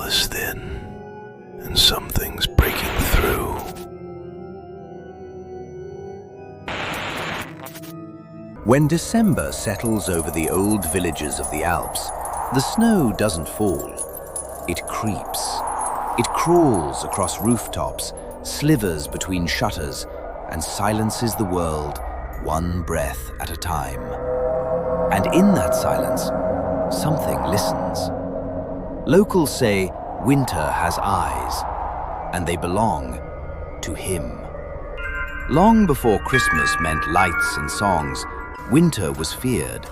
is thin, and something's breaking through. When December settles over the old villages of the Alps, the snow doesn't fall. It creeps. It crawls across rooftops, slivers between shutters, and silences the world one breath at a time. And in that silence, something listens. Locals say winter has eyes, and they belong to him. Long before Christmas meant lights and songs, winter was feared.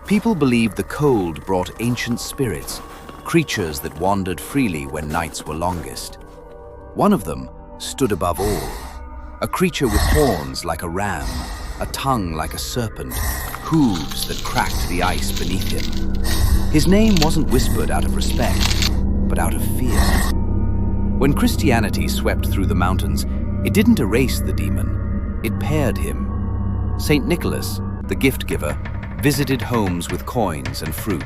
People believed the cold brought ancient spirits, creatures that wandered freely when nights were longest. One of them stood above all, a creature with horns like a ram, a tongue like a serpent, hooves that cracked the ice beneath him. His name wasn't whispered out of respect, but out of fear. When Christianity swept through the mountains, it didn't erase the demon, it paired him. Saint Nicholas, the gift giver, visited homes with coins and fruit.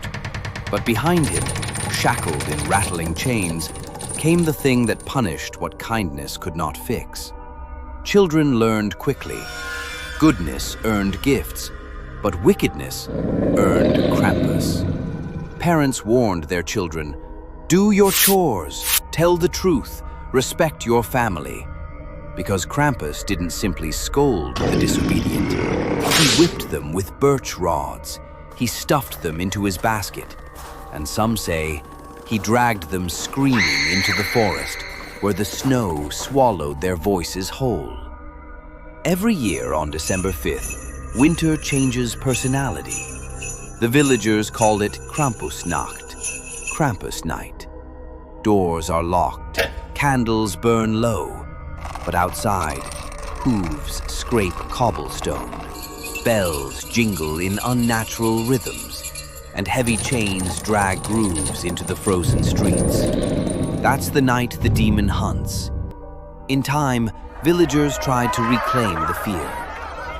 But behind him, shackled in rattling chains, came the thing that punished what kindness could not fix. Children learned quickly. Goodness earned gifts, but wickedness earned Krampus. Parents warned their children, "Do your chores, tell the truth, respect your family." Because Krampus didn't simply scold the disobedient. He whipped them with birch rods. He stuffed them into his basket. And some say he dragged them screaming into the forest, where the snow swallowed their voices whole. Every year on December 5th, winter changes personality. The villagers call it Krampusnacht, Krampus night. Doors are locked, candles burn low, but outside, hooves scrape cobblestone, bells jingle in unnatural rhythms, and heavy chains drag grooves into the frozen streets. That's the night the demon hunts. In time, villagers tried to reclaim the fear.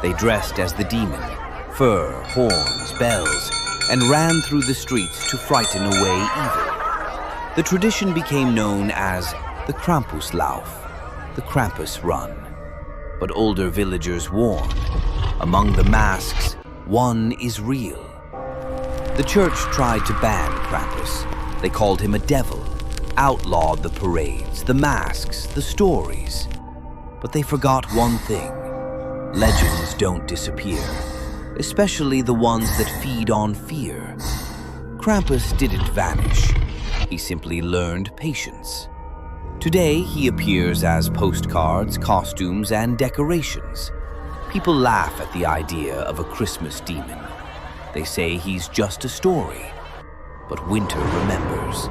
They dressed as the demon, fur, horns, bells, and ran through the streets to frighten away evil. The tradition became known as the Krampuslauf, the Krampus Run. But older villagers warn, among the masks, one is real. The church tried to ban Krampus. They called him a devil, outlawed the parades, the masks, the stories. But they forgot one thing. Legends don't disappear, especially the ones that feed on fear. Krampus didn't vanish. He simply learned patience. Today, he appears as postcards, costumes, and decorations. People laugh at the idea of a Christmas demon. They say he's just a story. But winter remembers.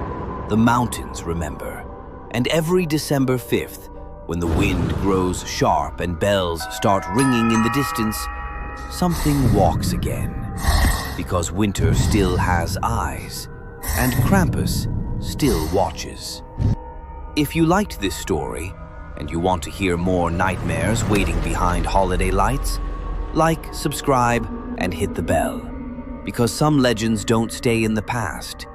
The mountains remember. And every December 5th, when the wind grows sharp and bells start ringing in the distance, something walks again. Because winter still has eyes, and Krampus still watches. If you liked this story, and you want to hear more nightmares waiting behind holiday lights, like, subscribe, and hit the bell. Because some legends don't stay in the past.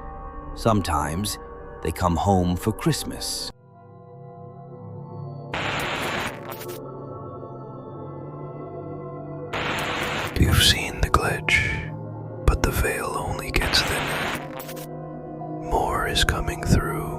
Sometimes they come home for Christmas. You've seen the glitch, but the veil only gets thinner. More is coming through.